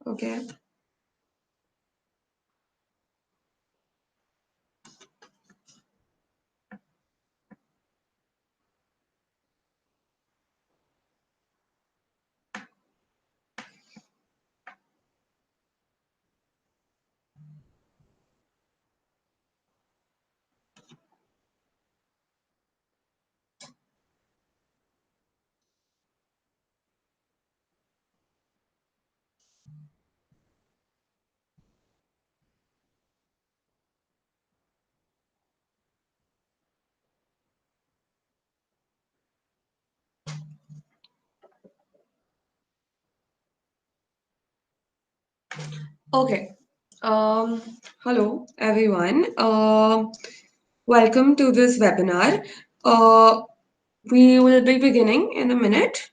Okay. Okay. Um, Hello, everyone. Welcome to this webinar. Uh, we will be beginning in a minute.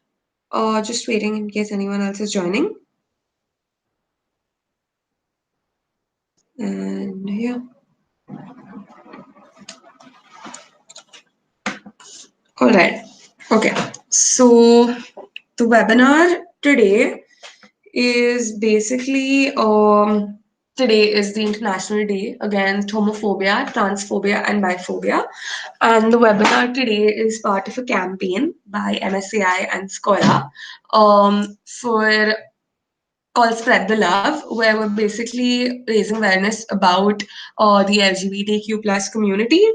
Just waiting in case anyone else is joining. And yeah. All right. Okay. So the webinar today is basically today is the International Day Against Homophobia, Transphobia, and Biphobia. And the webinar today is part of a campaign by MSCI and Scholar for called Spread the Love, where we're basically raising awareness about the LGBTQ plus community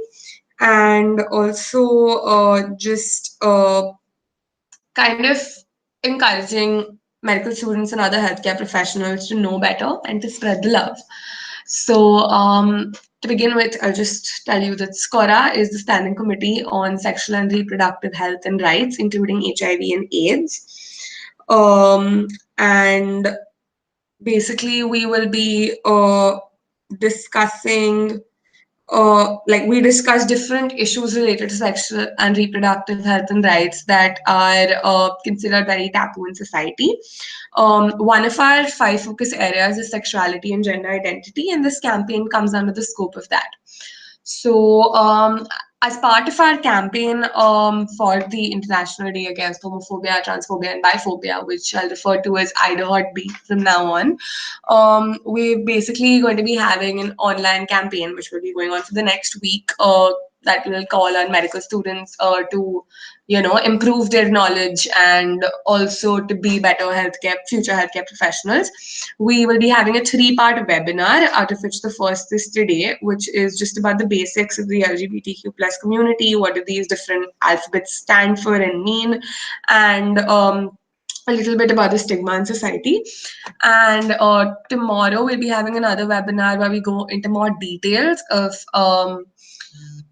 and also just kind of encouraging medical students and other healthcare professionals to know better and to spread the love. So, to begin with, I'll just tell you that SCORA is the Standing Committee on Sexual and Reproductive Health and Rights, including HIV and AIDS. And basically, we will be discussing like we discuss different issues related to sexual and reproductive health and rights that are considered very taboo in society. One of our 5 focus areas is sexuality and gender identity, and this campaign comes under the scope of that. So, as part of our campaign for the International Day Against Homophobia, Transphobia, and Biphobia, which I'll refer to as IDAHOTB from now on, we're basically going to be having an online campaign which will be going on for the next week. That will call on medical students to, improve their knowledge and also to be better future healthcare professionals. We will be having a 3-part webinar, out of which the first is today, which is just about the basics of the LGBTQ plus community. What do these different alphabets stand for and mean? And a little bit about the stigma in society. And tomorrow we'll be having another webinar where we go into more details of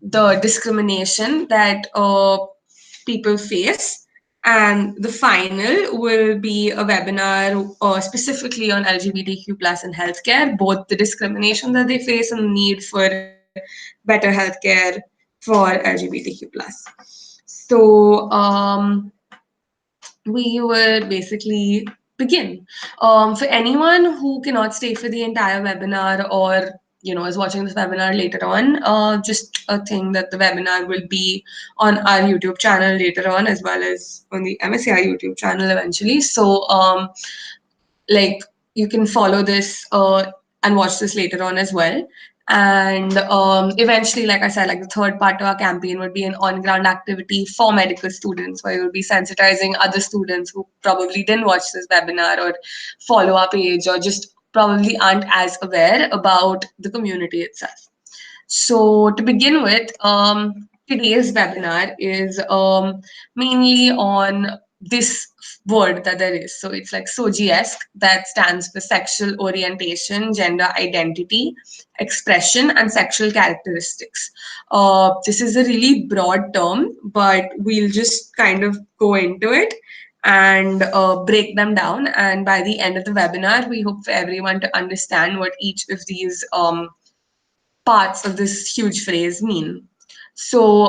the discrimination that people face. And the final will be a webinar specifically on LGBTQ plus in healthcare, both the discrimination that they face and the need for better healthcare for LGBTQ plus. So we will basically begin. For anyone who cannot stay for the entire webinar or is watching this webinar later on, just a thing that the webinar will be on our YouTube channel later on, as well as on the MSCI YouTube channel eventually. So like you can follow this and watch this later on as well. And eventually, like I said, like the third part of our campaign would be an on-ground activity for medical students, where you'll be sensitizing other students who probably didn't watch this webinar or follow our page, or just probably aren't as aware about the community itself. So to begin with, today's webinar is mainly on this word that there is. So it's like SOGIESque, that stands for sexual orientation, gender identity, expression, and sexual characteristics. This is a really broad term, but we'll just kind of go into it and break them down. And by the end of the webinar, we hope for everyone to understand what each of these parts of this huge phrase mean. So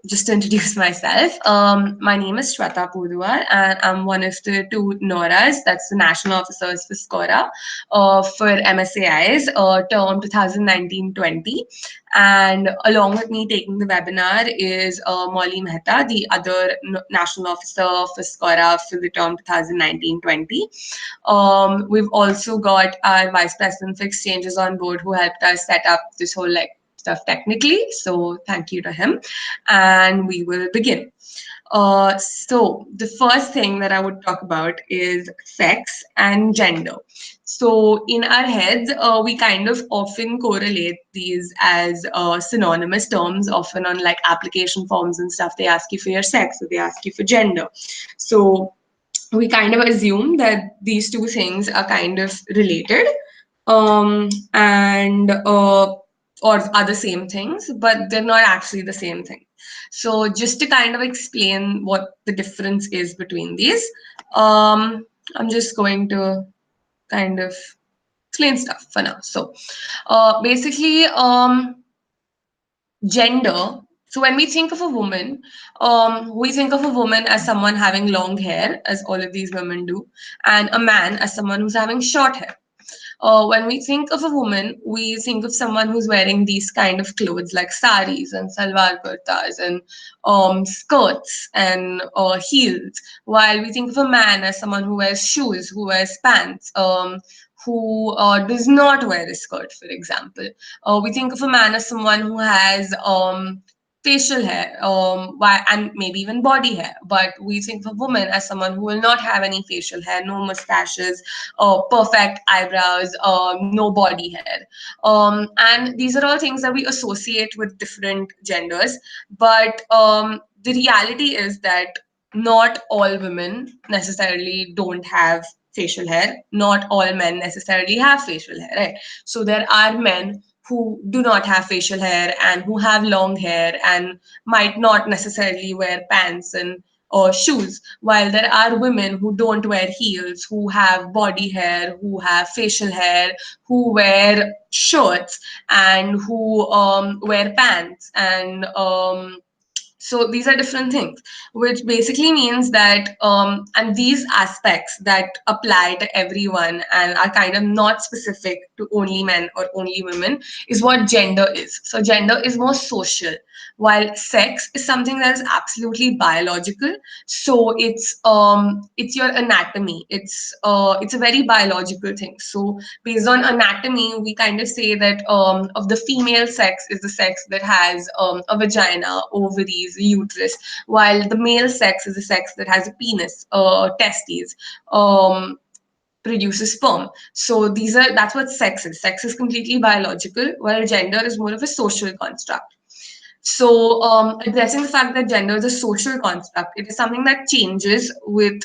just to introduce myself, my name is Shweta Poduar, and I'm one of the two NORAs, that's the National Officers for SCORA, for MSAI's term 2019-20. And along with me taking the webinar is Molly Mehta, the other National Officer for SCORA for the term 2019-20. We've also got our Vice President for Exchanges on board who helped us set up this whole stuff technically. So thank you to him. And we will begin. So the first thing that I would talk about is sex and gender. So in our heads, we kind of often correlate these as synonymous terms. Often on like application forms and stuff, they ask you for your sex or they ask you for gender. So we kind of assume that these two things are kind of related, and or are the same things, but they're not actually the same thing. So just to kind of explain what the difference is between these, I'm just going to kind of explain stuff for now. So basically, gender. So when we think of a woman, we think of a woman as someone having long hair, as all of these women do, and a man as someone who's having short hair. When we think of a woman, we think of someone who's wearing these kind of clothes like saris and salwar kurtas and skirts and heels, while we think of a man as someone who wears shoes, who wears pants, who does not wear a skirt, for example. We think of a man as someone who has facial hair, and maybe even body hair. But we think of a woman as someone who will not have any facial hair, no mustaches, perfect eyebrows, no body hair. And these are all things that we associate with different genders. But the reality is that not all women necessarily don't have facial hair. Not all men necessarily have facial hair, right? So there are men who do not have facial hair and who have long hair and might not necessarily wear pants and or shoes, while there are women who don't wear heels, who have body hair, who have facial hair, who wear shirts, and who wear pants. And so these are different things, which basically means that, and these aspects that apply to everyone and are kind of not specific to only men or only women, is what gender is. So gender is more social, while sex is something that is absolutely biological. So it's your anatomy. It's a very biological thing. So based on anatomy, we kind of say that of the female sex is the sex that has a vagina, ovaries, uterus, while the male sex is the sex that has a penis, testes, produces sperm. So that's what sex is. Sex is completely biological, while gender is more of a social construct. So, addressing the fact that gender is a social construct, it is something that changes with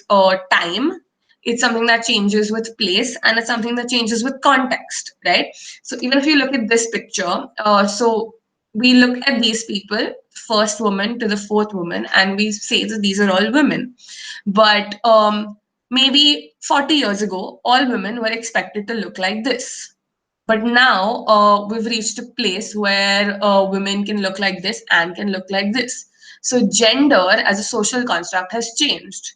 time. It's something that changes with place, and it's something that changes with context, right? So, even if you look at this picture, so we look at these people, first woman to the fourth woman, and we say that these are all women. But maybe 40 years ago, all women were expected to look like this. But now we've reached a place where women can look like this and can look like this. So gender as a social construct has changed.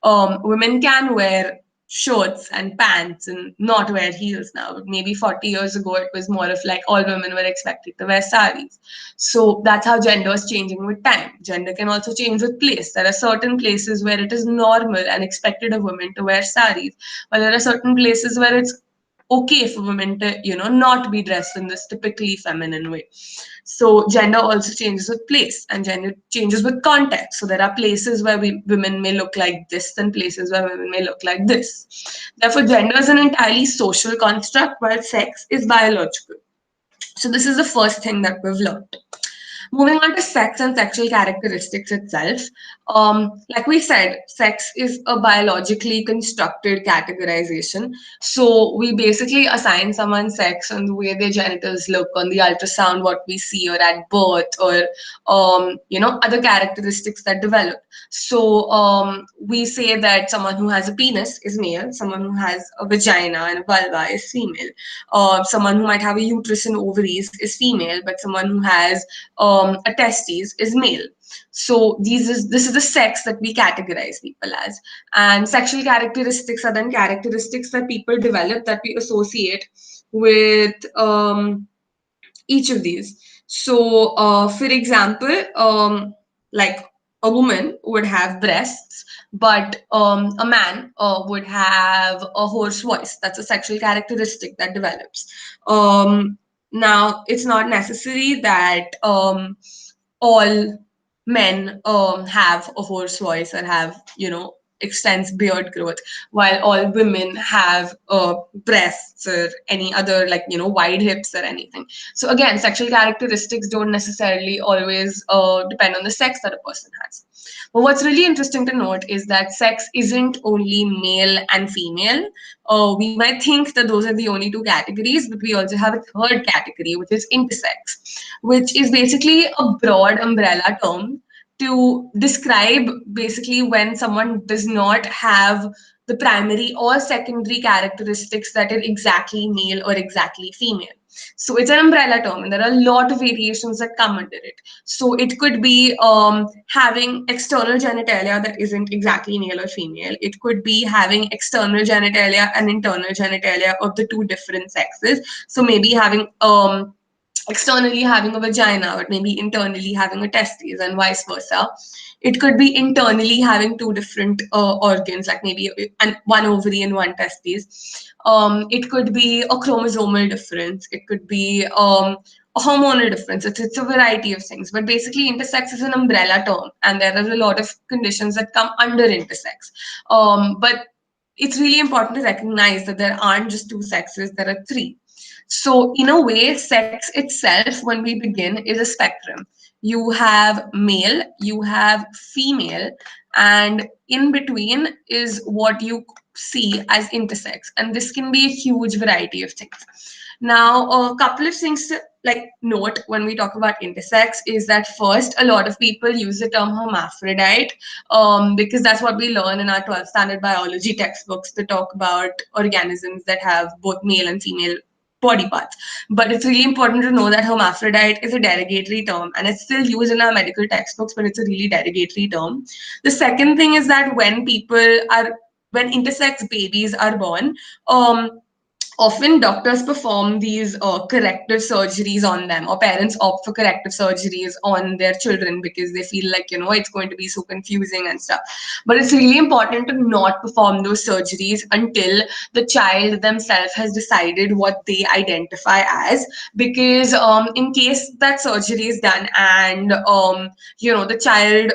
Women can wear shorts and pants and not wear heels now. But maybe 40 years ago, it was more of like all women were expected to wear saris. So that's how gender is changing with time. Gender can also change with place. There are certain places where it is normal and expected of women to wear saris, while there are certain places where it's okay for women to not be dressed in this typically feminine way. So gender also changes with place, and gender changes with context. So there are places where women may look like this and places where women may look like this. Therefore gender is an entirely social construct, while sex is biological. So this is the first thing that we've learned. Moving on to sex and sexual characteristics itself, like we said, sex is a biologically constructed categorization. So we basically assign someone sex on the way their genitals look, on the ultrasound, what we see, or at birth, or other characteristics that develop. So we say that someone who has a penis is male, someone who has a vagina and a vulva is female, someone who might have a uterus and ovaries is female, but someone who has a testes is male. So this is the sex that we categorize people as. And sexual characteristics are then characteristics that people develop that we associate with each of these. So, for example, like a woman would have breasts, but a man would have a hoarse voice. That's a sexual characteristic that develops. Now, it's not necessary that all men have a hoarse voice or have, extensive beard growth, while all women have breasts or any other, like, wide hips or anything. So again, sexual characteristics don't necessarily always depend on the sex that a person has. But what's really interesting to note is that sex isn't only male and female. We might think that those are the only two categories, but we also have a third category, which is intersex, which is basically a broad umbrella term to describe basically when someone does not have the primary or secondary characteristics that are exactly male or exactly female. So it's an umbrella term, and there are a lot of variations that come under it. So it could be having external genitalia that isn't exactly male or female. It could be having external genitalia and internal genitalia of the two different sexes. So maybe having externally having a vagina, but maybe internally having a testes, and vice versa. It could be internally having two different organs, like maybe one ovary and one testes. It could be a chromosomal difference. It could be a hormonal difference. It's a variety of things. But basically, intersex is an umbrella term, and there are a lot of conditions that come under intersex. But it's really important to recognize that there aren't just two sexes, there are three. So, in a way, sex itself, when we begin, is a spectrum. You have male, you have female, and in between is what you see as intersex. And this can be a huge variety of things. Now, a couple of things to like note when we talk about intersex is that first, a lot of people use the term hermaphrodite because that's what we learn in our 12th standard biology textbooks to talk about organisms that have both male and female body parts. But it's really important to know that hermaphrodite is a derogatory term and it's still used in our medical textbooks, but it's a really derogatory term. The second thing is that when intersex babies are born, often doctors perform these corrective surgeries on them, or parents opt for corrective surgeries on their children because they feel like, it's going to be so confusing and stuff. But it's really important to not perform those surgeries until the child themselves has decided what they identify as, because in case that surgery is done and the child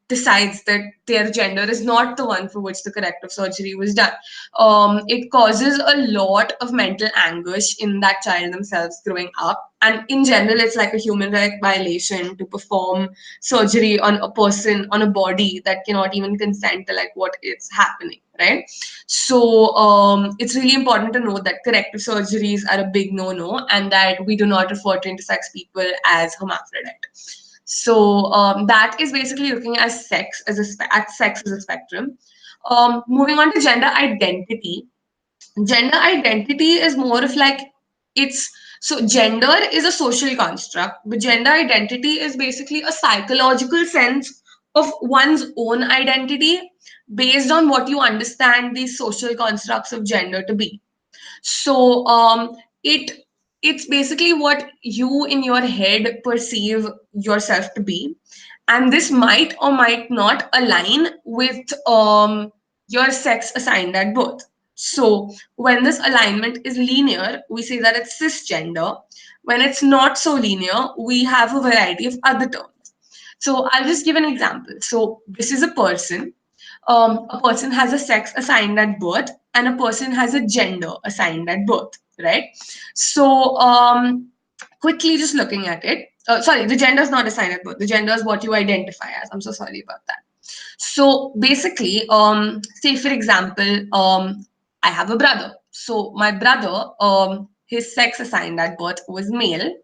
decides that their gender is not the one for which the corrective surgery was done. It causes a lot of mental anguish in that child themselves growing up. And in general, it's like a human right violation to perform surgery on a person, on a body that cannot even consent to like what is happening, right? So it's really important to know that corrective surgeries are a big no-no and that we do not refer to intersex people as hermaphrodite. So that is basically looking at sex as a spectrum. Moving on to gender identity. Gender identity is more of like it's so gender is a social construct, but gender identity is basically a psychological sense of one's own identity based on what you understand these social constructs of gender to be. So it's basically what you in your head perceive yourself to be, and this might or might not align with your sex assigned at birth. So when this alignment is linear, we say that it's cisgender. When it's not so linear, we have a variety of other terms. So I'll just give an example. So this is a person has a sex assigned at birth and a person has a gender assigned at birth, right? So quickly just looking at it, sorry, the gender is not assigned at birth. The gender is what you identify as. I'm so sorry about that. So basically, say for example, I have a brother. So my brother, his sex assigned at birth was male,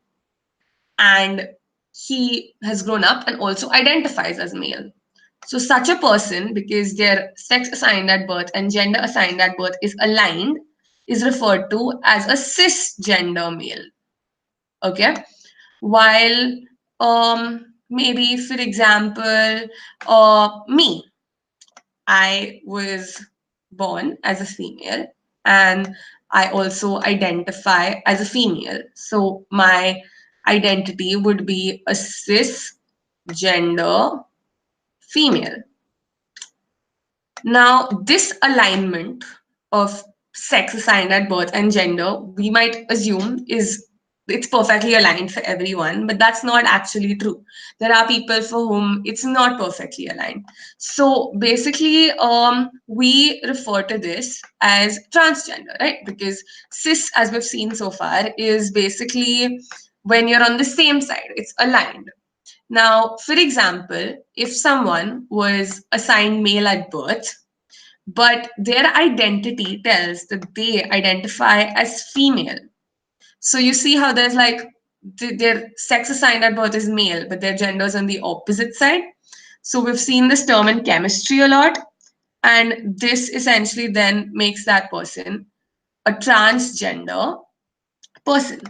and he has grown up and also identifies as male. So such a person, because their sex assigned at birth and gender assigned at birth is aligned, is referred to as a cisgender male. Okay? While Maybe for example, me, I was born as a female and I also identify as a female. So my identity would be a cisgender female. Now, this alignment of sex assigned at birth and gender, we might assume is it's perfectly aligned for everyone, but that's not actually true. There are people for whom it's not perfectly aligned. So basically, we refer to this as transgender, right? Because cis, as we've seen so far, is basically when you're on the same side, it's aligned. Now, for example, if someone was assigned male at birth, but their identity tells that they identify as female. So you see how there's like their sex assigned at birth is male, but their gender is on the opposite side. So we've seen this term in chemistry a lot. And this essentially then makes that person a transgender person.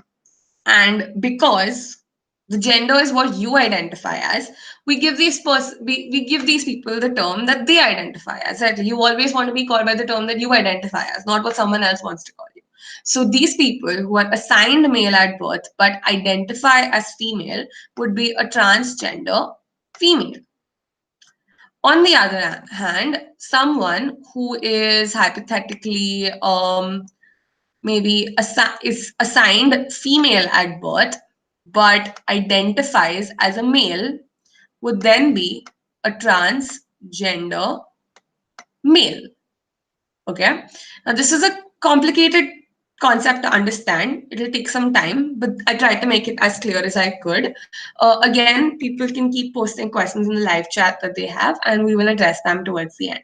And because the gender is what you identify as, we give these people the term that they identify as. Right? You always want to be called by the term that you identify as, not what someone else wants to call you. So these people who are assigned male at birth but identify as female would be a transgender female. On the other hand, someone who is hypothetically maybe is assigned female at birth but identifies as a male would then be a transgender male. Okay. Now, this is a complicated concept to understand. It'll take some time, but I tried to make it as clear as I could. Again, people can keep posting questions in the live chat that they have, and we will address them towards the end.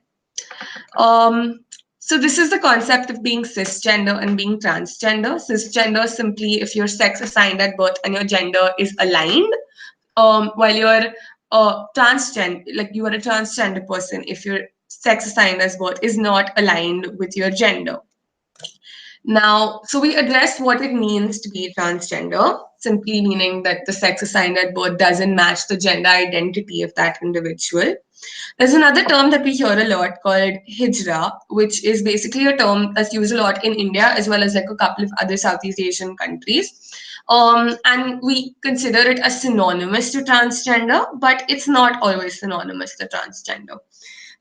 So this is the concept of being cisgender and being transgender. Cisgender simply if your sex assigned at birth and your gender is aligned, while you're transgender, like you are a transgender person if your sex assigned as birth is not aligned with your gender. Now, so we addressed what it means to be transgender, simply meaning that the sex assigned at birth doesn't match the gender identity of that individual. There's another term that we hear a lot called hijra, which is basically a term that's used a lot in India as well as like a couple of other Southeast Asian countries. And we consider it as synonymous to transgender, but it's not always synonymous to transgender.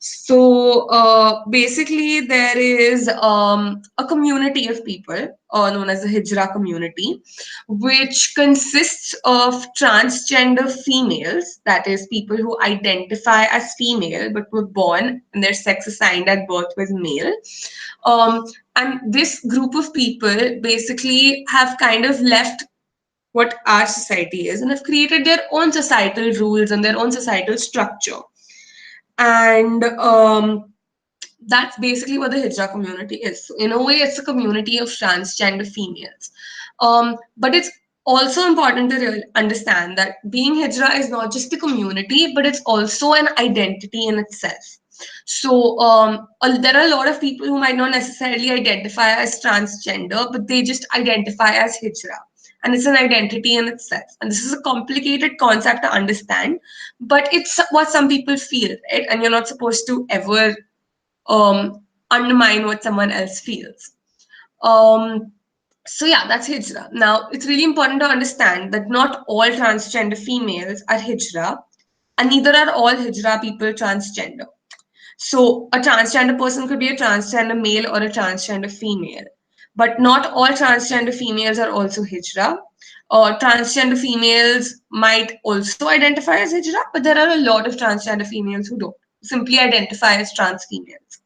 So basically, there is a community of people known as the Hijra community, which consists of transgender females, that is, people who identify as female but were born and their sex assigned at birth was male. And this group of people basically have kind of left what our society is and have created their own societal rules and their own societal structure. And that's basically what the Hijra community is. So in a way, it's a community of transgender females. But it's also important to understand that being Hijra is not just a community, but it's also an identity in itself. So there are a lot of people who might not necessarily identify as transgender, but they just identify as Hijra. And it's an identity in itself. And this is a complicated concept to understand, but it's what some people feel, right? And you're not supposed to ever undermine what someone else feels. So yeah, that's hijra. Now, it's really important to understand that not all transgender females are hijra, and neither are all hijra people transgender. So a transgender person could be a transgender male or a transgender female, but not all transgender females are also hijra. Transgender females might also identify as hijra, but there are a lot of transgender females who don't simply identify as trans females.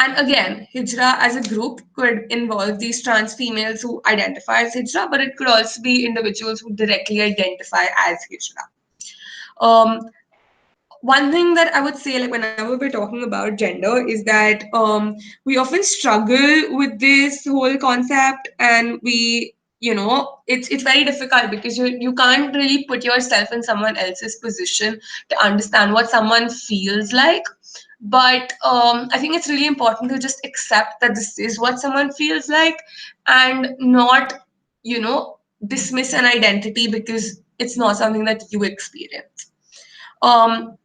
And again, hijra as a group could involve these trans females who identify as hijra, but it could also be individuals who directly identify as hijra. One thing that I would say, like whenever we're talking about gender, is that we often struggle with this whole concept, and it's very difficult because you can't really put yourself in someone else's position to understand what someone feels like. But I think it's really important to just accept that this is what someone feels like, and not dismiss an identity because it's not something that you experience. Um,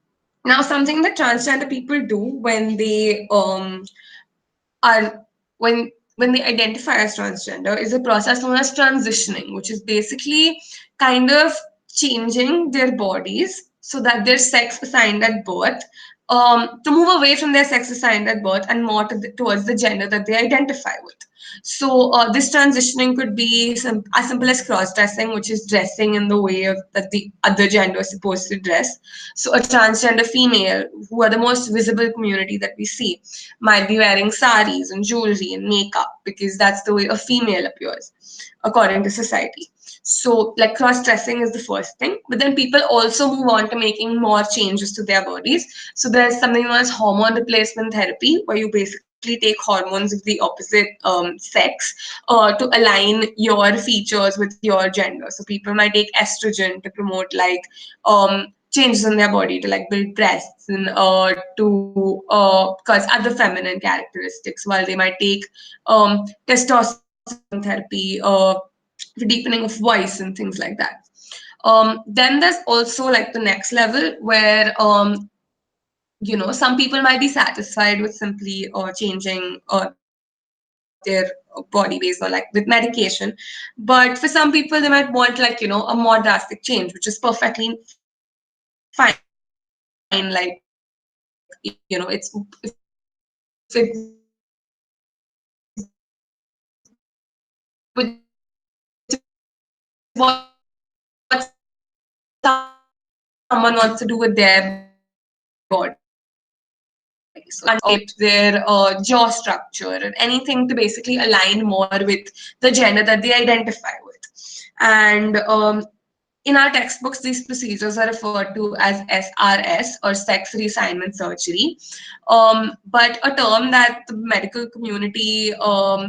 Now, something that transgender people do when they are when they identify as transgender is a process known as transitioning, which is basically kind of changing their bodies so that their sex assigned at birth, to move away from their sex assigned at birth and more towards the gender that they identify with. So this transitioning could be as simple as cross-dressing, which is dressing in the way of that the other gender is supposed to dress. So a transgender female, who are the most visible community that we see, might be wearing saris and jewelry and makeup because that's the way a female appears, according to society. So, like cross-dressing is the first thing, but then people also move on to making more changes to their bodies. So there's something known as hormone replacement therapy, where you basically take hormones of the opposite sex to align your features with your gender. So people might take estrogen to promote like changes in their body to like build breasts and to cause other feminine characteristics, while they might take testosterone therapy for deepening of voice and things like that. Then there's also like the next level where some people might be satisfied with simply changing their body based on like with medication, but for some people they might want like a more drastic change, which is perfectly fine. Like if it which is what someone wants to do with their body. So shape their jaw structure or anything to basically align more with the gender that they identify with. And in our textbooks, these procedures are referred to as SRS or sex reassignment surgery. But a term that the medical community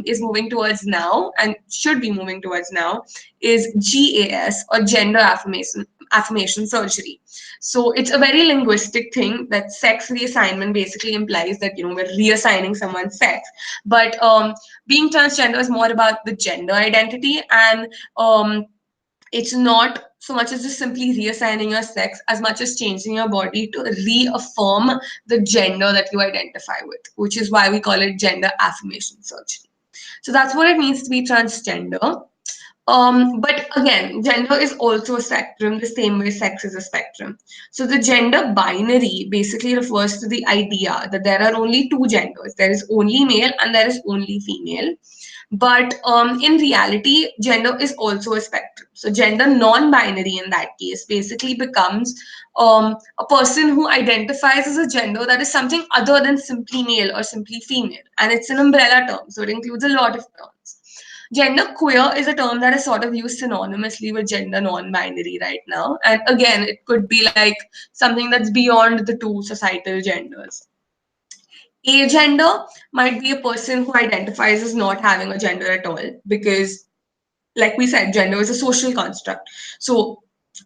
is moving towards now and should be moving towards now is GAS or gender affirmation surgery. So it's a very linguistic thing that sex reassignment basically implies that we're reassigning someone's sex, but being transgender is more about the gender identity, and it's not so much as just simply reassigning your sex as much as changing your body to reaffirm the gender that you identify with, which is why we call it gender affirmation surgery. So that's what it means to be transgender. But again, gender is also a spectrum, the same way sex is a spectrum. So the gender binary basically refers to the idea that there are only two genders. There is only male and there is only female. But in reality, gender is also a spectrum. So gender non-binary in that case basically becomes a person who identifies as a gender that is something other than simply male or simply female. And it's an umbrella term, so it includes a lot of terms. Gender queer is a term that is sort of used synonymously with gender non-binary right now. And again, it could be like something that's beyond the two societal genders. Agender might be a person who identifies as not having a gender at all because, like we said, gender is a social construct. So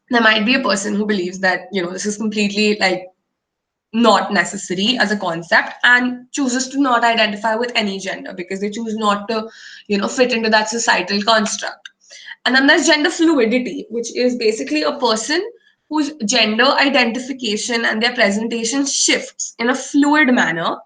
there might be a person who believes that, this is completely like not necessary as a concept and chooses to not identify with any gender because they choose not to, fit into that societal construct. And then there's gender fluidity, which is basically a person whose gender identification and their presentation shifts in a fluid manner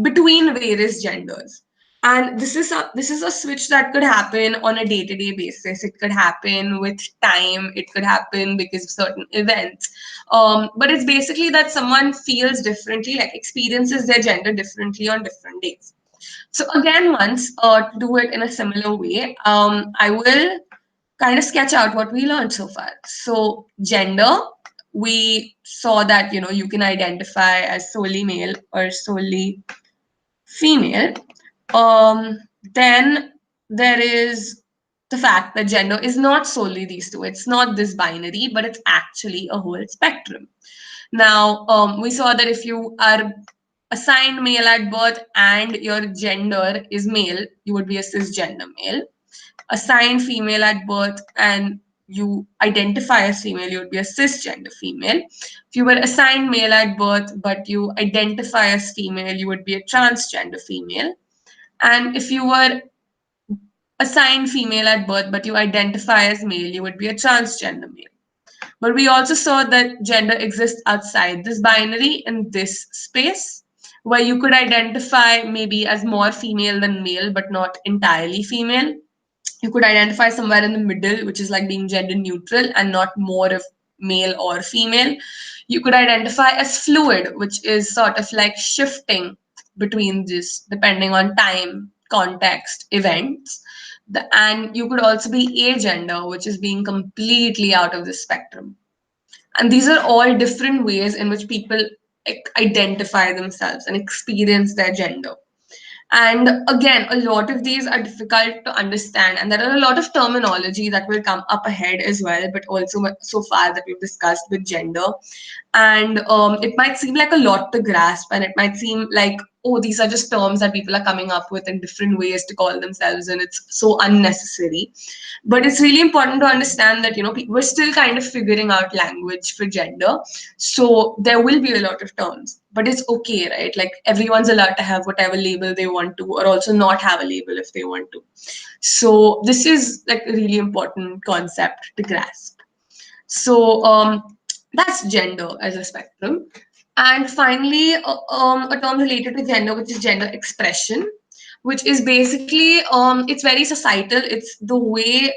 between various genders. And this is a switch that could happen on a day-to-day basis. It could happen with time. It could happen because of certain events. But it's basically that someone feels differently, like experiences their gender differently on different days. So again, once to do it in a similar way, I will kind of sketch out what we learned so far. So gender, we saw that you can identify as solely male or solely female. Then there is the fact that gender is not solely these two. It's not this binary, but it's actually a whole spectrum. Now, we saw that if you are assigned male at birth and your gender is male, you would be a cisgender male. Assigned female at birth and you identify as female, you would be a cisgender female. If you were assigned male at birth but you identify as female, you would be a transgender female. And if you were assigned female at birth, but you identify as male, you would be a transgender male. But we also saw that gender exists outside this binary in this space, where you could identify maybe as more female than male, but not entirely female. You could identify somewhere in the middle, which is like being gender neutral and not more of male or female. You could identify as fluid, which is sort of like shifting between this depending on time, context, events. And you could also be agender, which is being completely out of the spectrum. And these are all different ways in which people identify themselves and experience their gender. And again, a lot of these are difficult to understand, and there are a lot of terminology that will come up ahead as well, but also so far that we've discussed with gender. And it might seem like a lot to grasp, and it might seem like, oh, these are just terms that people are coming up with in different ways to call themselves, and it's so unnecessary. But it's really important to understand that, we're still kind of figuring out language for gender. So there will be a lot of terms, but it's okay, right? Like everyone's allowed to have whatever label they want to, or also not have a label if they want to. So this is like a really important concept to grasp. So that's gender as a spectrum. And finally, a term related to gender, which is gender expression, which is basically, it's very societal. It's the way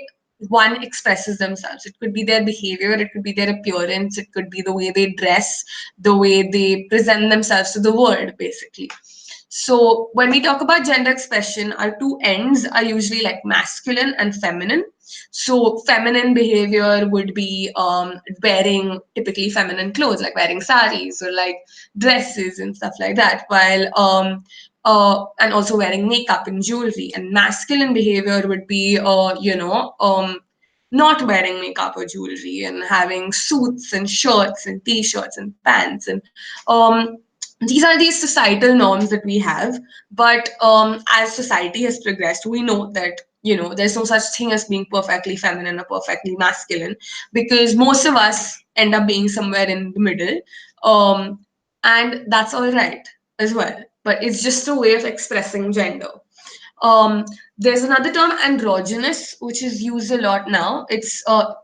one expresses themselves. It could be their behavior, it could be their appearance, it could be the way they dress, the way they present themselves to the world, basically. So when we talk about gender expression, our two ends are usually like masculine and feminine. So feminine behavior would be wearing typically feminine clothes, like wearing saris or like dresses and stuff like that, while and also wearing makeup and jewelry. And masculine behavior would be, not wearing makeup or jewelry and having suits and shirts and t-shirts and pants. And these are these societal norms that we have. But as society has progressed, we know that there's no such thing as being perfectly feminine or perfectly masculine, because most of us end up being somewhere in the middle. um, and that's all right as well, but it's just a way of expressing gender. um, there's another term, androgynous, which is used a lot now. It's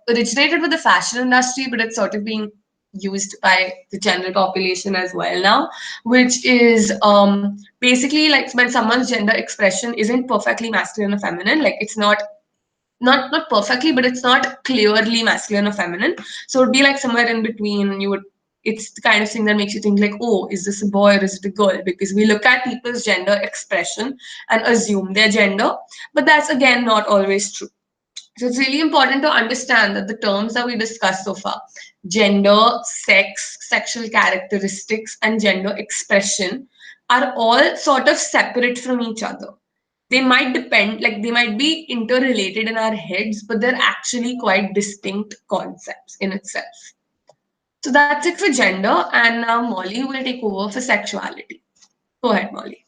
originated with the fashion industry, but it's sort of being used by the general population as well now, which is basically like when someone's gender expression isn't perfectly masculine or feminine, like it's not perfectly, but it's not clearly masculine or feminine. So it'd be like somewhere in between. It's the kind of thing that makes you think like, oh, is this a boy or is it a girl? Because we look at people's gender expression and assume their gender, but that's again not always true. So it's really important to understand that the terms that we discussed so far, gender, sex, sexual characteristics, and gender expression, are all sort of separate from each other. They might depend, like they might be interrelated in our heads, but they're actually quite distinct concepts in itself. So that's it for gender, and now Molly will take over for sexuality. Go ahead, Molly.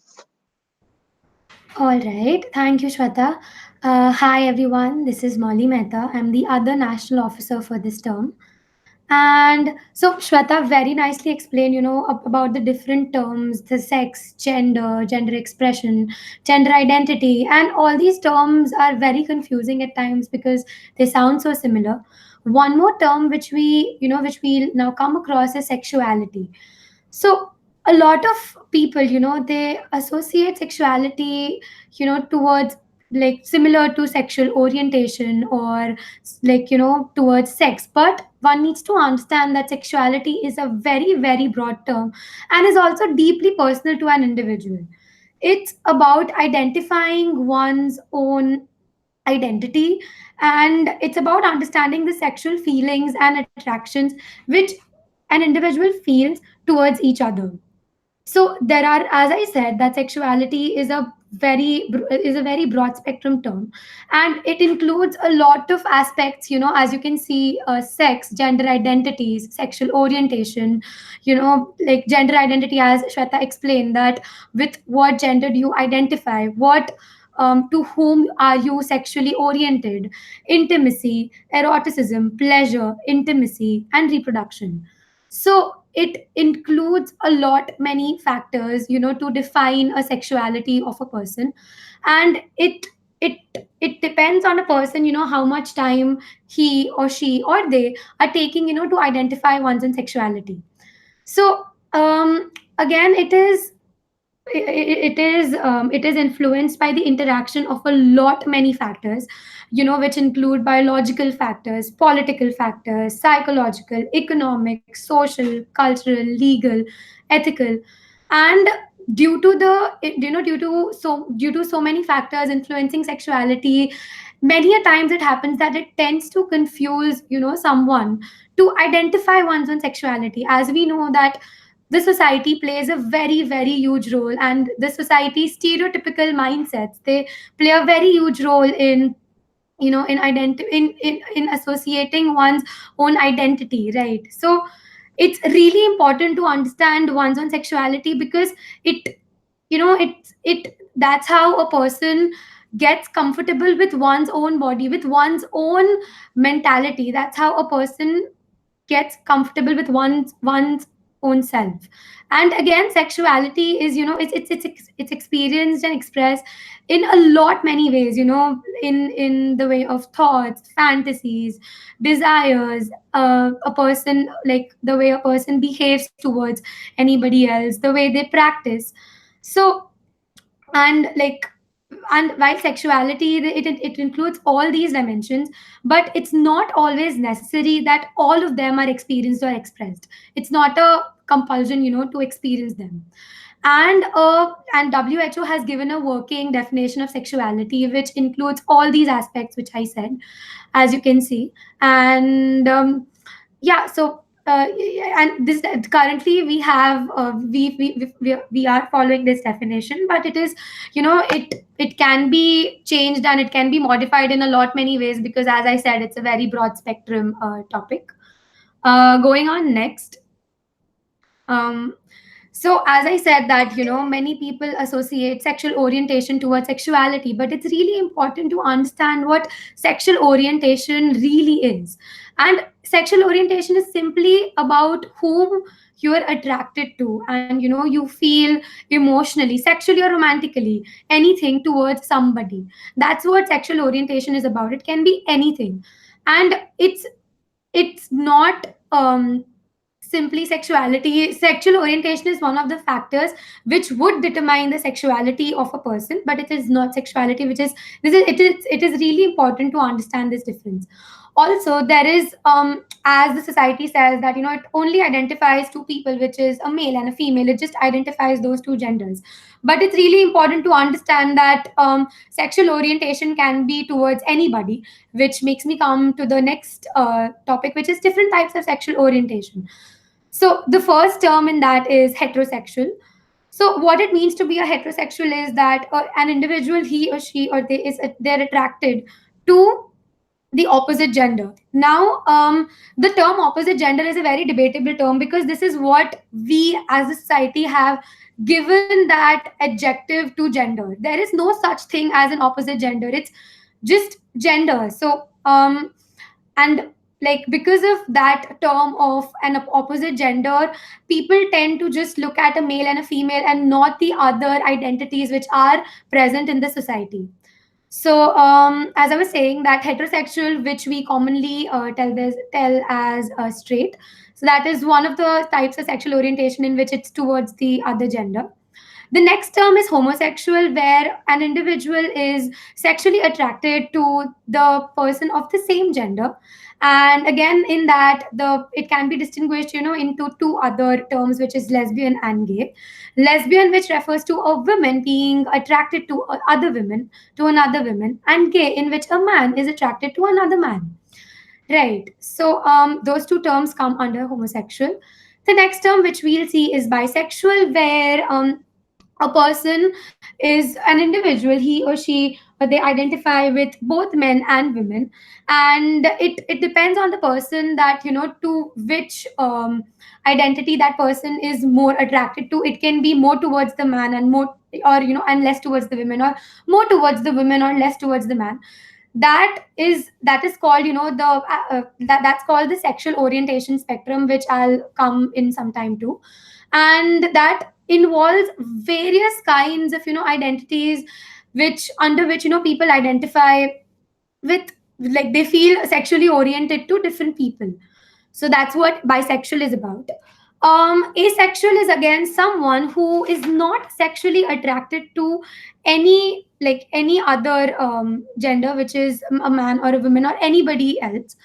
All right, thank you, Shweta. Hi, everyone. This is Molly Mehta. I'm the other national officer for this term. And so Shweta very nicely explained, about the different terms, the sex, gender, gender expression, gender identity, and all these terms are very confusing at times because they sound so similar. One more term which we now come across is sexuality. So a lot of people, they associate sexuality, towards like similar to sexual orientation or like towards sex, but one needs to understand that sexuality is a very very broad term and is also deeply personal to an individual. It's about identifying one's own identity, and it's about understanding the sexual feelings and attractions which an individual feels towards each other. So there are, as I said, that sexuality is a very broad spectrum term, and it includes a lot of aspects, as you can see, sex, gender identities, sexual orientation, like gender identity, as Shweta explained, that with what gender do you identify, what to whom are you sexually oriented, intimacy, eroticism, pleasure, intimacy, and reproduction. So it includes a lot many factors, to define a sexuality of a person. And it it it depends on a person, how much time he or she or they are taking, to identify one's own sexuality. So again, it is influenced by the interaction of a lot many factors, which include biological factors, political factors, psychological, economic, social, cultural, legal, ethical. And due to so many factors influencing sexuality, many a times it happens that it tends to confuse, someone to identify one's own sexuality. As we know that the society plays a very very huge role, and the society's stereotypical mindsets, they play a very huge role in, in associating one's own identity, right? So it's really important to understand one's own sexuality, because it it that's how a person gets comfortable with one's own body, with one's own mentality. That's how a person gets comfortable with one's own self. And again, sexuality is, it's experienced and expressed in a lot many ways, in the way of thoughts, fantasies, desires, a person, like the way a person behaves towards anybody else, the way they practice. So, and like, and while sexuality, it includes all these dimensions, but it's not always necessary that all of them are experienced or expressed. It's not a compulsion, to experience them. And WHO has given a working definition of sexuality, which includes all these aspects which I said, as you can see. And yeah, so and this, currently we have, we are following this definition, but it is, it can be changed and it can be modified in a lot many ways, because as I said, it's a very broad spectrum topic. Going on next. um, so as I said that, many people associate sexual orientation towards sexuality, but it's really important to understand what sexual orientation really is. And sexual orientation is simply about whom you are attracted to, and, you feel emotionally, sexually, or romantically anything towards somebody. That's what sexual orientation is about. It can be anything. And it's not simply sexuality. Sexual orientation is one of the factors which would determine the sexuality of a person, but it is not sexuality, which is, it is really important to understand this difference. Also, there is, as the society says that, it only identifies two people, which is a male and a female. It just identifies those two genders. But it's really important to understand that sexual orientation can be towards anybody, which makes me come to the next topic, which is different types of sexual orientation. So the first term in that is heterosexual. So what it means to be a heterosexual is that an individual, he or she or they is they're attracted to the opposite gender. Now, the term opposite gender is a very debatable term, because this is what we as a society have given that adjective to gender. There is no such thing as an opposite gender. It's just gender. So, and like, because of that term of an opposite gender, people tend to just look at a male and a female and not the other identities which are present in the society. So, as I was saying, that heterosexual, which we commonly tell as straight, so that is one of the types of sexual orientation in which it's towards the other gender. The next term is homosexual, where an individual is sexually attracted to the person of the same gender. And again, in that, the it can be distinguished, into two other terms, which is lesbian and gay. Lesbian, which refers to a woman being attracted to other women, to another woman, and gay, in which a man is attracted to another man. Right. So those two terms come under homosexual. The next term which we'll see is bisexual, where a person is an individual, he or she, they identify with both men and women. And it depends on the person that, to which identity that person is more attracted to. It can be more towards the man and more, or, and less towards the women, or more towards the women or less towards the man. That is called, that's called the sexual orientation spectrum, which I'll come in some time too. And that involves various kinds of, identities, which under which people identify with, like they feel sexually oriented to different people. So that's what bisexual is about. Asexual is again someone who is not sexually attracted to any other gender, which is a man or a woman or anybody else.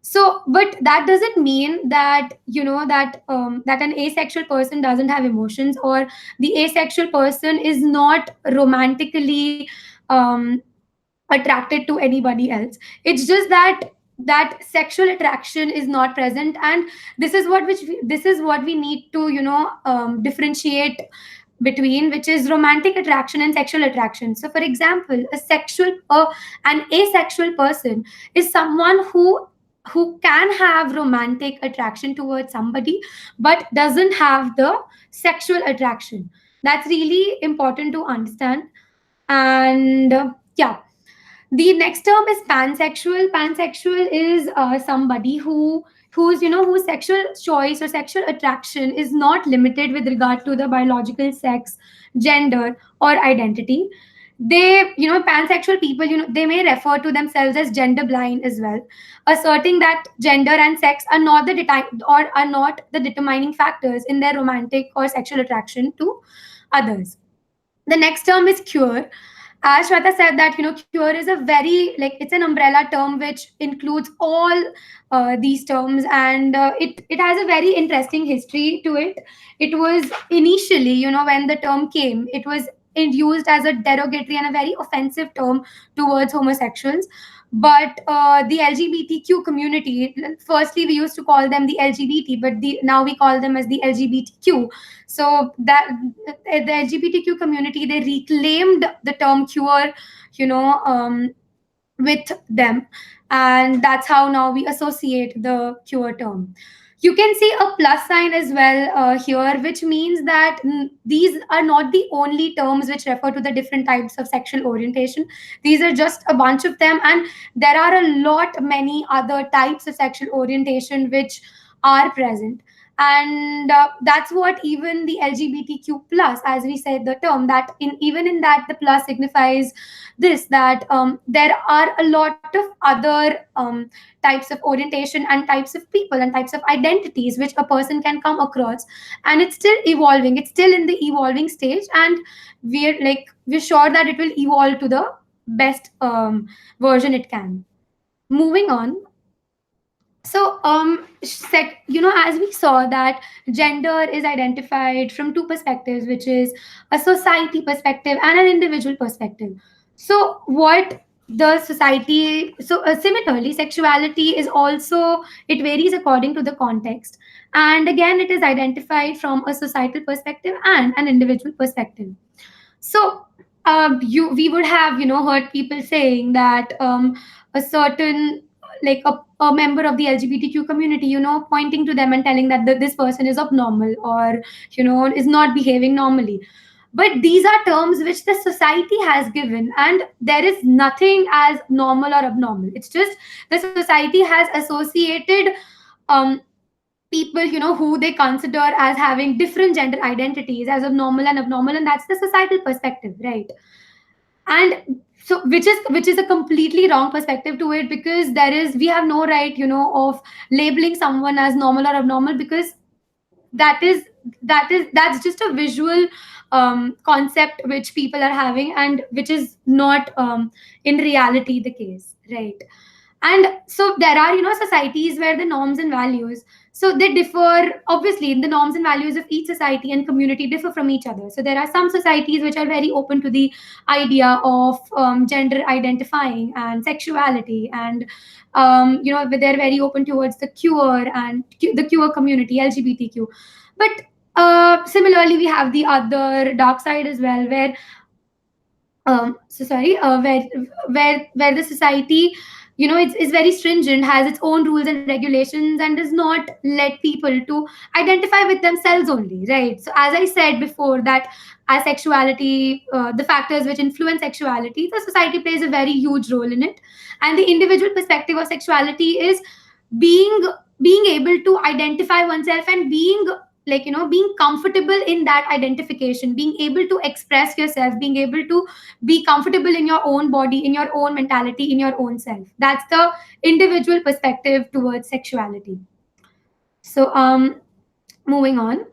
So but that doesn't mean that that an asexual person doesn't have emotions, or the asexual person is not romantically um, attracted to anybody else. It's just that that sexual attraction is not present, and this is what we need to differentiate between, which is romantic attraction and sexual attraction. So for example, an asexual person is someone who can have romantic attraction towards somebody but doesn't have the sexual attraction. That's really important to understand. And yeah, the next term is pansexual. Pansexual is somebody whose sexual choice or sexual attraction is not limited with regard to the biological sex, gender, or identity. They, pansexual people, they may refer to themselves as gender blind as well, asserting that gender and sex are not or are not the determining factors in their romantic or sexual attraction to others. The next term is queer. As Shweta said, that queer is a very, like, it's an umbrella term which includes all these terms, and it has a very interesting history to it. It was initially, when the term came, it was used as a derogatory and a very offensive term towards homosexuals. But the LGBTQ community, firstly we used to call them the LGBT, but now we call them as the LGBTQ. So that the LGBTQ community, they reclaimed the term queer, you know, with them, and that's how now we associate the queer term. You can see a plus sign as well here, which means that these are not the only terms which refer to the different types of sexual orientation. These are just a bunch of them, and there are a lot many other types of sexual orientation which are present. And that's what even the LGBTQ plus, as we said the term, that in even in that the plus signifies this, that there are a lot of other types of orientation and types of people and types of identities which a person can come across, and it's still evolving, it's still in the evolving stage, and we're sure that it will evolve to the best version it can. Moving on. So as we saw that gender is identified from two perspectives, which is a society perspective and an individual perspective. So what the society so similarly, sexuality is also, it varies according to the context, and again it is identified from a societal perspective and an individual perspective. So we would have heard people saying that a certain, like a member of the LGBTQ community, pointing to them and telling that this person is abnormal, or is not behaving normally. But these are terms which the society has given, and there is nothing as normal or abnormal. It's just the society has associated um, people who they consider as having different gender identities as abnormal and abnormal, and that's the societal perspective, right? And so which is a completely wrong perspective to it, because we have no right of labeling someone as normal or abnormal, because that's just a visual concept which people are having, and which is not in reality the case, right? And so there are societies where the norms and values, so they differ. Obviously the norms and values of each society and community differ from each other. So there are some societies which are very open to the idea of gender identifying and sexuality, and they're very open towards the queer and the queer community, LGBTQ. But similarly we have the other dark side as well, where so sorry where the society is very stringent, has its own rules and regulations, and does not let people to identify with themselves only, right? So as I said before, that as sexuality, the factors which influence sexuality, the society plays a very huge role in it. And the individual perspective of sexuality is being being able to identify oneself, and being like, being comfortable in that identification, being able to express yourself, being able to be comfortable in your own body, in your own mentality, in your own self. That's the individual perspective towards sexuality. So moving on,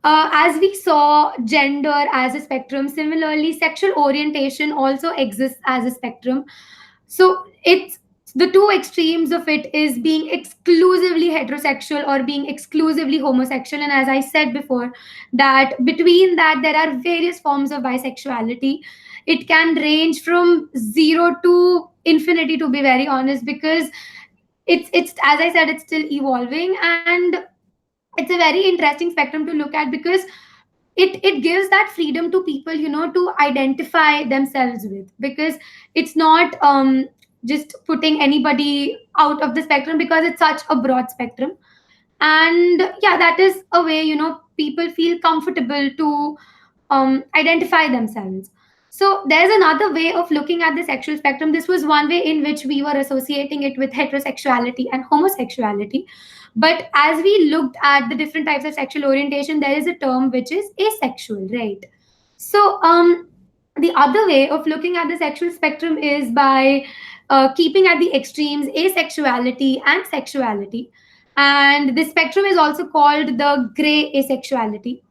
as we saw gender as a spectrum, similarly sexual orientation also exists as a spectrum. So it's the two extremes of it is being exclusively heterosexual or being exclusively homosexual. And as I said before, that between that there are various forms of bisexuality. It can range from zero to infinity, to be very honest, because it's as I said, it's still evolving, and it's a very interesting spectrum to look at, because it gives that freedom to people, to identify themselves with, because it's not just putting anybody out of the spectrum, because it's such a broad spectrum. And yeah, that is a way, people feel comfortable to identify themselves. So there's another way of looking at the sexual spectrum. This was one way in which we were associating it with heterosexuality and homosexuality. But as we looked at the different types of sexual orientation, there is a term which is asexual, right? So the other way of looking at the sexual spectrum is by keeping at the extremes asexuality and sexuality. And this spectrum is also called the gray asexuality.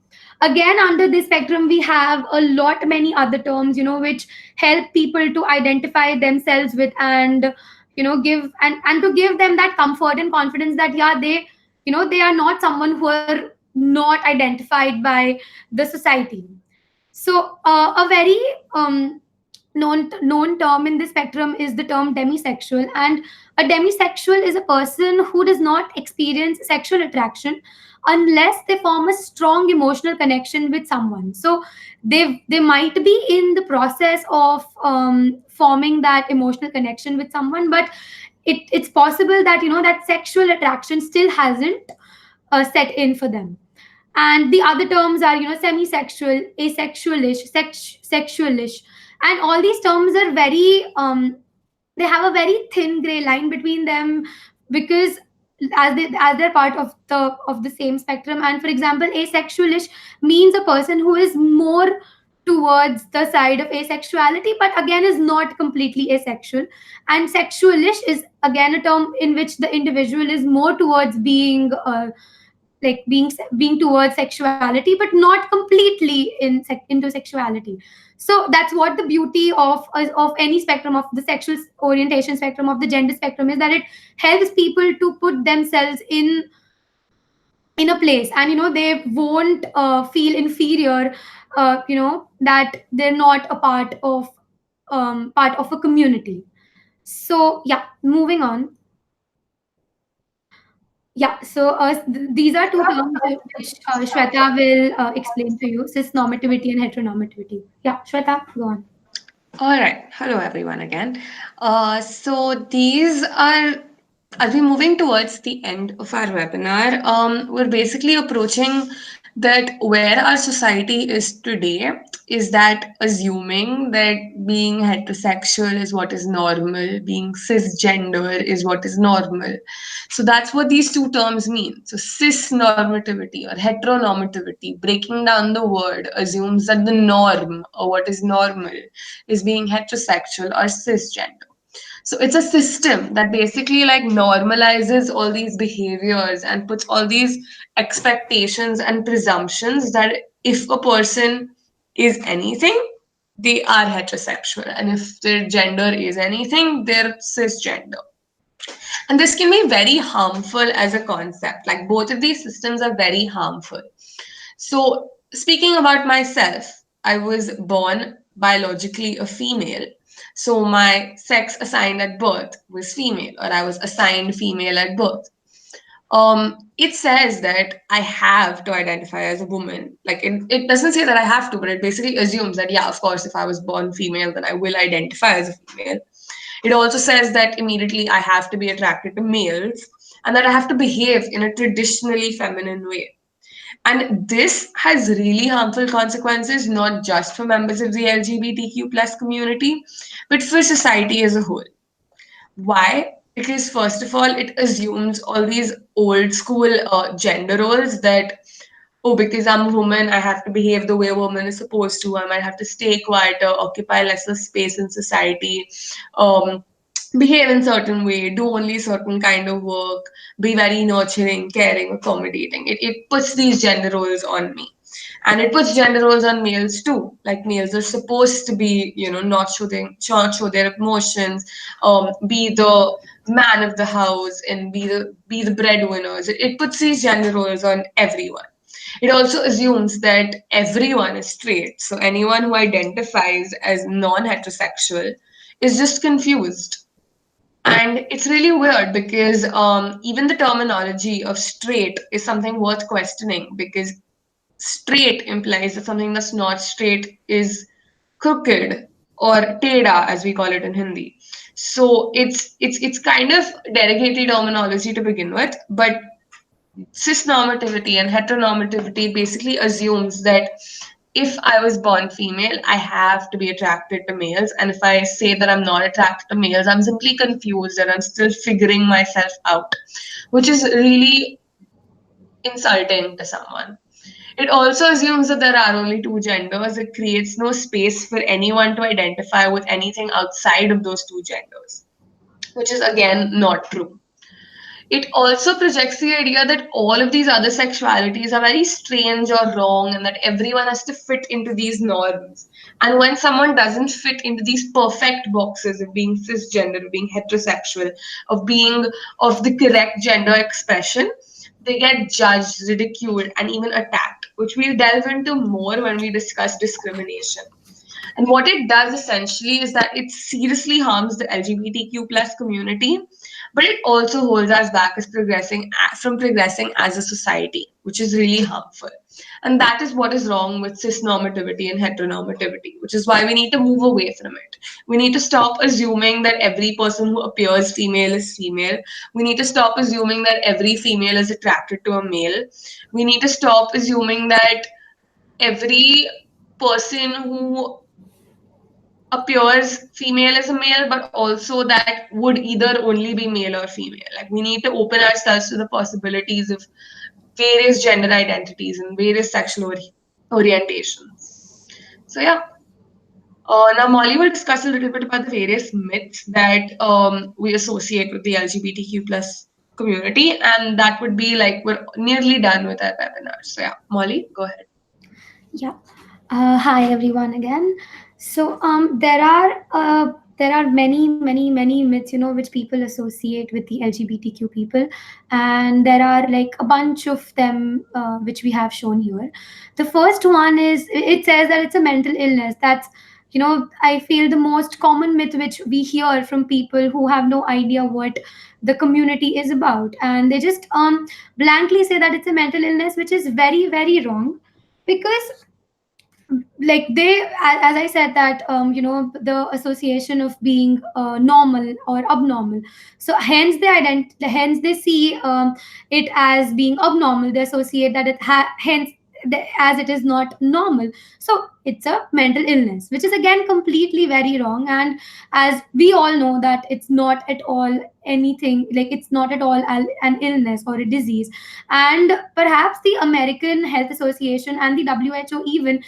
Again, under this spectrum, we have a lot many other terms, which help people to identify themselves with, and give and to give them that comfort and confidence that yeah, they are not someone who are not identified by the society. So a very known term in the spectrum is the term demisexual. And a demisexual is a person who does not experience sexual attraction unless they form a strong emotional connection with someone. So they might be in the process of forming that emotional connection with someone, but it's possible that that sexual attraction still hasn't set in for them. And the other terms are semi-sexual, asexualish, sexualish. And all these terms are very they have a very thin gray line between them, because as they're part of the same spectrum. And for example, asexualish means a person who is more towards the side of asexuality, but again is not completely asexual. And sexualish is again a term in which the individual is more towards being like being towards sexuality, but not completely into sexuality. So that's what the beauty of any spectrum, of the sexual orientation spectrum, of the gender spectrum, is that it helps people to put themselves in a place, and they won't feel inferior, that they're not a part of a community. So yeah, moving on. Yeah, so these are two terms which Shweta will explain to you: cis normativity and heteronormativity. Yeah, Shweta, go on. All right. Hello, everyone, again. So these are, as we're moving towards the end of our webinar, we're basically approaching that where our society is today is that assuming that being heterosexual is what is normal, being cisgender is what is normal. So that's what these two terms mean. So cis normativity or heteronormativity, breaking down the word, assumes that the norm or what is normal is being heterosexual or cisgender. So it's a system that basically like normalizes all these behaviors and puts all these expectations and presumptions that if a person is anything, they are heterosexual, and if their gender is anything, they're cisgender. And this can be very harmful as a concept. Like both of these systems are very harmful. So, speaking about myself, I was born biologically a female. So, my sex assigned at birth was female, or I was assigned female at birth. It says that I have to identify as a woman. Like, it doesn't say that I have to, but it basically assumes that, yeah, of course, if I was born female, then I will identify as a female. It also says that immediately I have to be attracted to males and that I have to behave in a traditionally feminine way. And this has really harmful consequences, not just for members of the LGBTQ plus community, but for society as a whole. Why? Because first of all, it assumes all these old school gender roles that oh, because I'm a woman, I have to behave the way a woman is supposed to. I might have to stay quieter, occupy lesser space in society, um, behave in certain way, do only certain kind of work, be very nurturing, caring, accommodating. It puts these gender roles on me. And it puts gender roles on males too. Like males are supposed to be, not show their emotions, be the man of the house, and be the breadwinners. It puts these gender roles on everyone. It also assumes that everyone is straight, so anyone who identifies as non-heterosexual is just confused. And it's really weird because even the terminology of straight is something worth questioning, because straight implies that something that's not straight is crooked, or teda as we call it in Hindi. So it's kind of derogatory terminology to begin with, but cisnormativity and heteronormativity basically assumes that if I was born female, I have to be attracted to males. And if I say that I'm not attracted to males, I'm simply confused and I'm still figuring myself out, which is really insulting to someone. It also assumes that there are only two genders. It creates no space for anyone to identify with anything outside of those two genders, which is again not true. It also projects the idea that all of these other sexualities are very strange or wrong, and that everyone has to fit into these norms. And when someone doesn't fit into these perfect boxes of being cisgender, of being heterosexual, of being of the correct gender expression, they get judged, ridiculed, and even attacked, which we'll delve into more when we discuss discrimination. And what it does essentially is that it seriously harms the LGBTQ plus community, but it also holds us back from progressing as a society, which is really harmful. And that is what is wrong with cisnormativity and heteronormativity, which is why we need to move away from it. We need to stop assuming that every person who appears female is female. We need to stop assuming that every female is attracted to a male. We need to stop assuming that every person who appears female as a male, but also that would either only be male or female. Like we need to open ourselves to the possibilities of various gender identities and various sexual orientations. So yeah. Now Molly will discuss a little bit about the various myths that we associate with the LGBTQ plus community, and that would be like we're nearly done with our webinar. So yeah, Molly, go ahead. Yeah. Hi everyone again. So there are many myths, which people associate with the LGBTQ people, and there are like a bunch of them which we have shown here. The first one is, it says that it's a mental illness. That's, I feel the most common myth which we hear from people who have no idea what the community is about, and they just blankly say that it's a mental illness, which is very very wrong, because like they, as I said, that the association of being normal or abnormal, so hence they see it as being abnormal. They associate that hence as it is not normal, so it's a mental illness, which is again completely very wrong. And as we all know that it's not at all anything, like it's not at all an illness or a disease. And perhaps the American Health Association and the WHO, even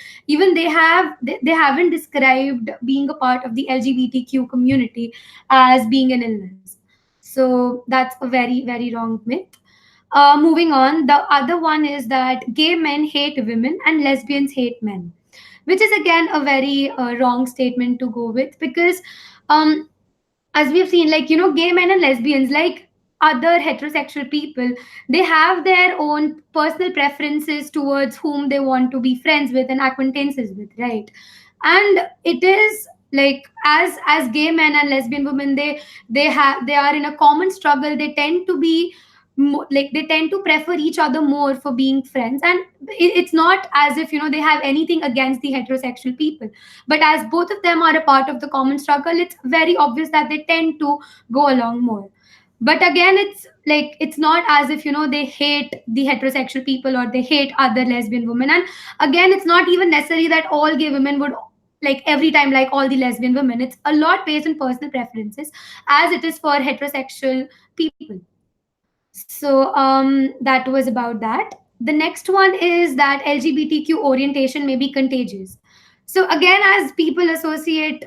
they haven't described being a part of the LGBTQ community as being an illness. So that's a very very wrong myth. Moving on, the other one is that gay men hate women and lesbians hate men, which is again a very wrong statement to go with, because um, as we've seen, like, gay men and lesbians, like other heterosexual people, they have their own personal preferences towards whom they want to be friends with and acquaintances with, right? And it is like, as gay men and lesbian women, they are in a common struggle. They tend to be like, they tend to prefer each other more for being friends. And it's not as if, they have anything against the heterosexual people, but as both of them are a part of the common struggle, it's very obvious that they tend to go along more. But again, it's like, it's not as if, they hate the heterosexual people or they hate other lesbian women. And again, it's not even necessary that all gay women would like every time like all the lesbian women. It's a lot based on personal preferences, as it is for heterosexual people. So that was about that. The next one is that LGBTQ orientation may be contagious. So again, as people associate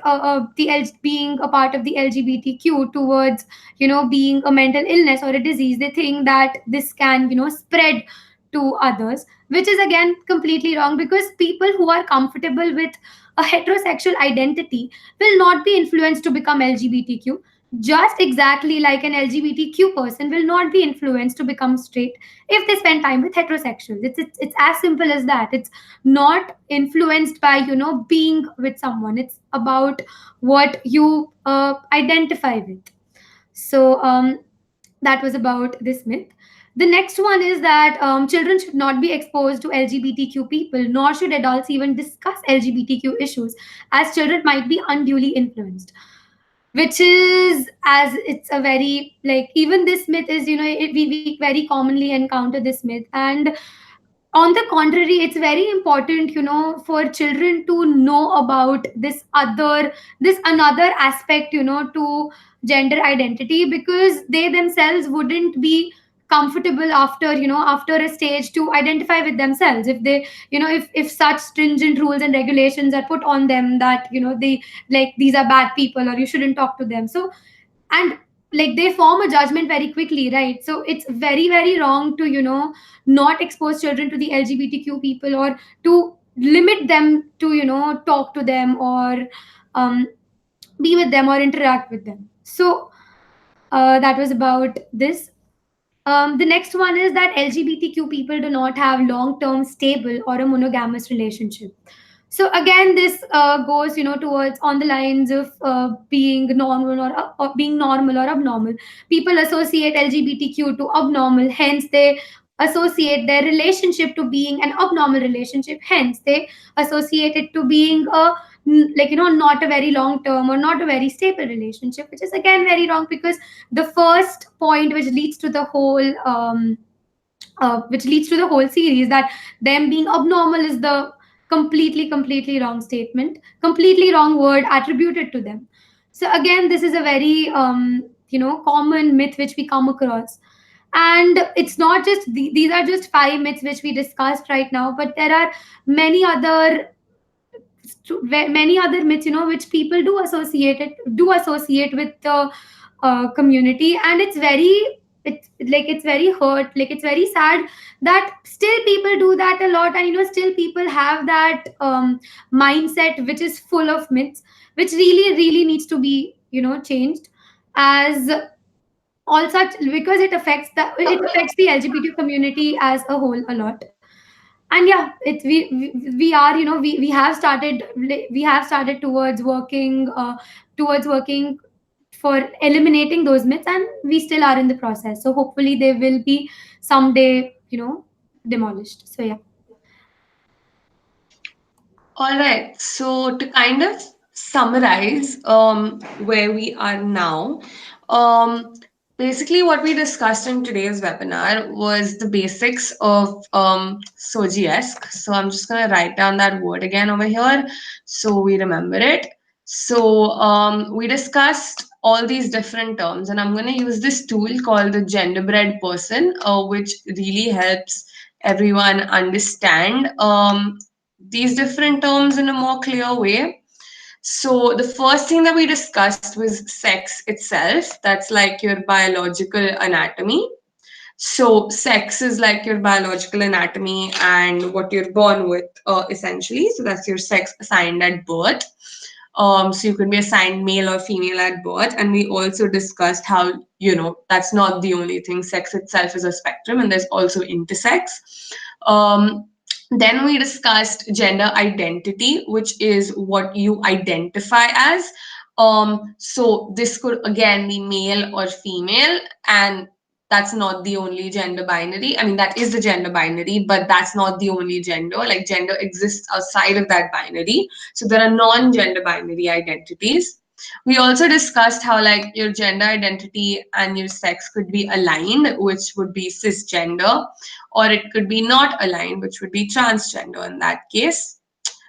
being a part of the LGBTQ towards, being a mental illness or a disease, they think that this can, spread to others, which is again completely wrong, because people who are comfortable with a heterosexual identity will not be influenced to become LGBTQ, just exactly like an LGBTQ person will not be influenced to become straight if they spend time with heterosexuals. It's as simple as that. It's not influenced by, being with someone. It's about what you identify with. So that was about this myth. The next one is that children should not be exposed to LGBTQ people, nor should adults even discuss LGBTQ issues, as children might be unduly influenced. Which is, as it's a very, like, even this myth is, we very commonly encounter this myth. And on the contrary, it's very important, for children to know about this another aspect, to gender identity, because they themselves wouldn't be comfortable after, after a stage to identify with themselves, if they, if such stringent rules and regulations are put on them that, they, like, these are bad people or you shouldn't talk to them. So, and like, they form a judgment very quickly, right? So it's very, very wrong to, not expose children to the LGBTQ people, or to limit them to, talk to them, or um, be with them or interact with them. So that was about this. The next one is that LGBTQ people do not have long-term stable or a monogamous relationship. So again, this goes, towards on the lines of being normal, or being normal or abnormal. People associate LGBTQ to abnormal, hence they associate their relationship to being an abnormal relationship. Hence they associate it to being a, like, not a very long term or not a very stable relationship, which is again very wrong, because the first point which leads to the whole series, that them being abnormal is the completely wrong statement, completely wrong word attributed to them. So again, this is a very common myth which we come across. And it's not just these are just five myths which we discussed right now, but there are many other many other myths, which people do associate with the community. And it's very hurt, like, it's very sad that still people do that a lot, and still people have that mindset which is full of myths, which really needs to be, changed, as all such, because it affects the LGBT community as a whole a lot. And yeah, we are, we have started towards working for eliminating those myths, and we still are in the process, so hopefully they will be someday, demolished. So yeah. All right. So to kind of summarize where we are now, um, basically what we discussed in today's webinar was the basics of Soji-esque. So I'm just going to write down that word again over here so we remember it. So we discussed all these different terms, and I'm going to use this tool called the genderbread person, which really helps everyone understand these different terms in a more clear way. So the first thing that we discussed was sex itself. That's like your biological anatomy. So sex is like your biological anatomy and what you're born with, essentially. So that's your sex assigned at birth. So you could be assigned male or female at birth. And we also discussed how, that's not the only thing. Sex itself is a spectrum, and there's also intersex. Um, then we discussed gender identity, which is what you identify as. So this could again be male or female, and that's not the only gender binary. I mean, that is the gender binary, but that's not the only gender. Like, gender exists outside of that binary. So there are non-gender binary identities. We also discussed how, like, your gender identity and your sex could be aligned, which would be cisgender, or it could be not aligned, which would be transgender in that case.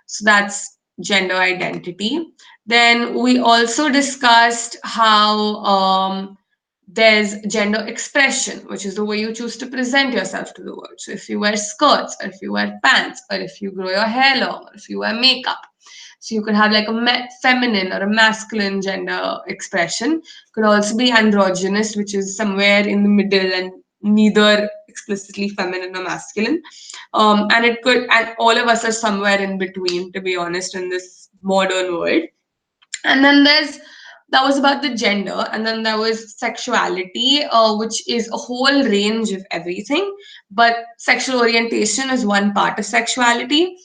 So that's gender identity. Then we also discussed how There's gender expression, which is the way you choose to present yourself to the world. So if you wear skirts, or if you wear pants, or if you grow your hair long, or if you wear makeup. So you could have like a feminine or a masculine gender expression. Could also be androgynous, which is somewhere in the middle and neither explicitly feminine or masculine. And it could, and all of us are somewhere in between, to be honest, in this modern world. And then that was about the gender, and then there was sexuality, which is a whole range of everything. But sexual orientation is one part of sexuality,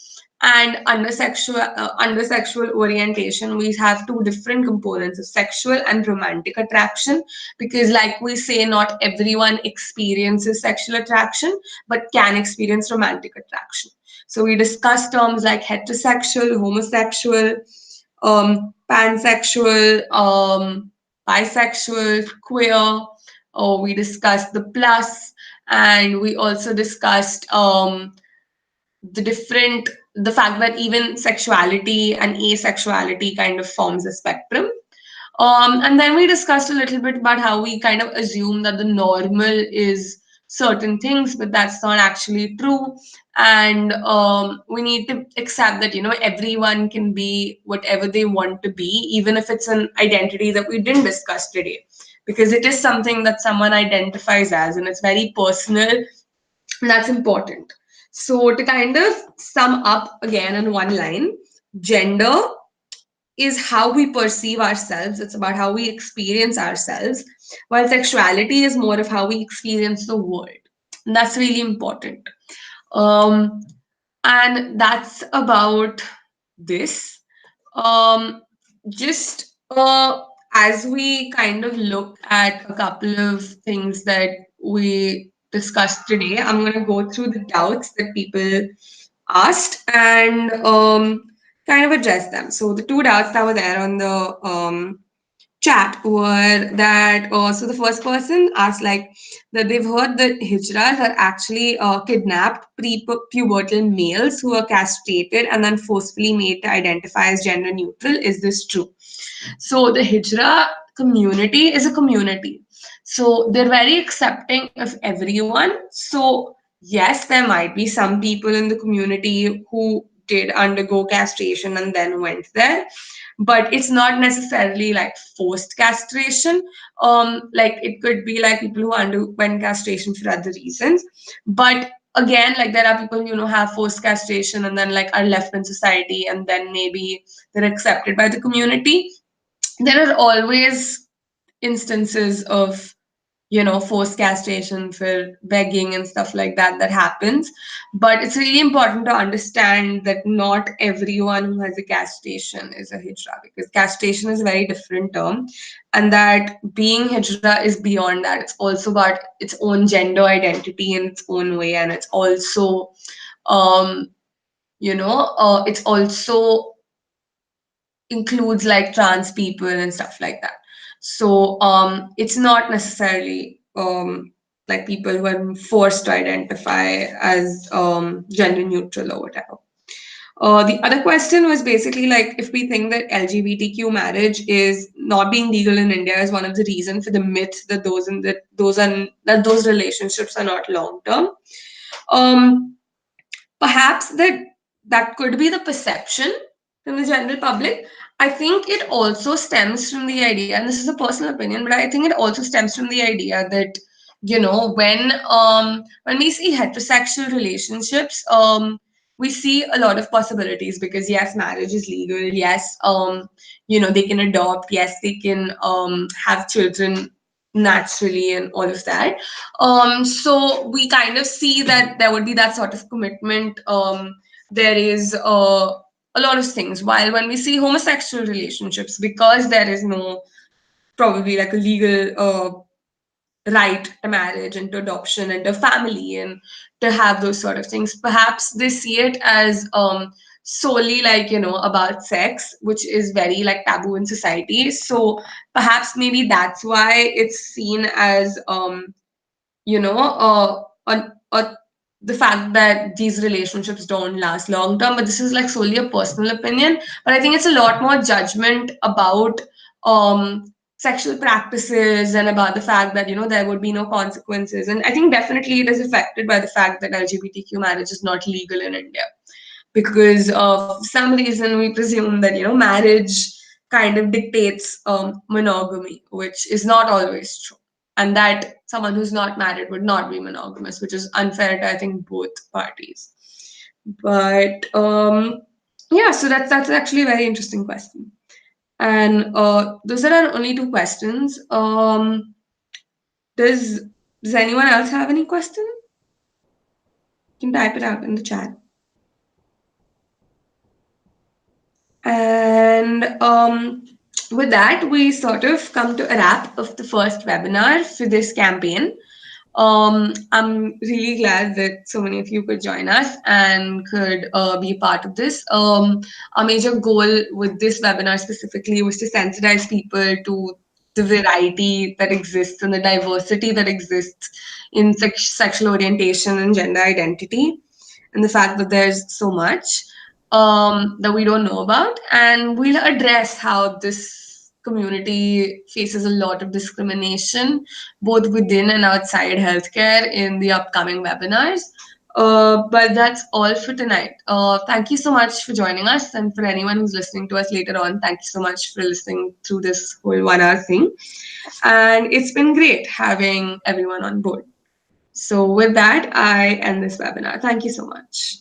and under sexual orientation we have two different components of sexual and romantic attraction, because like we say, not everyone experiences sexual attraction but can experience romantic attraction. So we discuss terms like heterosexual, homosexual, pansexual, bisexual, queer. We discussed the plus, and we also discussed the fact that even sexuality and asexuality kind of forms a spectrum. And then we discussed a little bit about how we kind of assume that the normal is certain things, but that's not actually true. And we need to accept that, everyone can be whatever they want to be, even if it's an identity that we didn't discuss today, because it is something that someone identifies as, and it's very personal, and that's important. So, to kind of sum up again in one line, gender is how we perceive ourselves. It's about how we experience ourselves, while sexuality is more of how we experience the world. And that's really important. Um, and that's about this. Um, just as we kind of look at a couple of things that we discussed today, I'm going to go through the doubts that people asked and kind of address them. So the two doubts that were there on the chat were that so the first person asked like that they've heard that hijras are actually kidnapped pre-pubertal males who are castrated and then forcefully made to identify as gender neutral. Is this true? So the hijra community is a community, so they're very accepting of everyone. So yes, there might be some people in the community who did undergo castration and then went there, but it's not necessarily like forced castration. Like it could be like people who underwent castration for other reasons. But again, like there are people have forced castration and then like are left in society, and then maybe they're accepted by the community. There are always instances of forced castration for begging and stuff like that that happens. But it's really important to understand that not everyone who has a castration is a hijra, because castration is a very different term, and that being hijra is beyond that. It's also about its own gender identity in its own way, and it's also um it's also includes like trans people and stuff like that. So it's not necessarily like people who are forced to identify as gender neutral or whatever. The other question was basically like if we think that LGBTQ marriage is not being legal in India is one of the reasons for the myth that those relationships are not long term. Um, Perhaps that could be the perception from the general public. I think it also stems from the idea, and this is a personal opinion, but I think it also stems from the idea that when we see heterosexual relationships, we see a lot of possibilities, because yes, marriage is legal, yes, they can adopt, yes, they can have children naturally and all of that. So we kind of see that there would be that sort of commitment. There is a lot of things. While when we see homosexual relationships, because there is no probably like a legal right to marriage and to adoption and to family and to have those sort of things, perhaps they see it as solely like about sex, which is very like taboo in society. So perhaps maybe that's why it's seen as you know the fact that these relationships don't last long term. But this is like solely a personal opinion, but I think it's a lot more judgment about sexual practices and about the fact that there would be no consequences. And I think definitely it is affected by the fact that LGBTQ marriage is not legal in India, because for some reason we presume that marriage kind of dictates monogamy, which is not always true, and that someone who's not married would not be monogamous, which is unfair to, I think, both parties. But yeah, so that's actually a very interesting question. And those are our only two questions. Does does anyone else have any question? You can type it out in the chat. And with that, we sort of come to a wrap of the first webinar for this campaign. I'm really glad that so many of you could join us and could be a part of this. Our major goal with this webinar specifically was to sensitize people to the variety that exists and the diversity that exists in sexual orientation and gender identity, and the fact that there's so much that we don't know about. And we'll address how this community faces a lot of discrimination, both within and outside healthcare, in the upcoming webinars. But that's all for tonight. Thank you so much for joining us. And for anyone who's listening to us later on, thank you so much for listening through this whole 1 hour thing. And it's been great having everyone on board. So with that, I end this webinar. Thank you so much.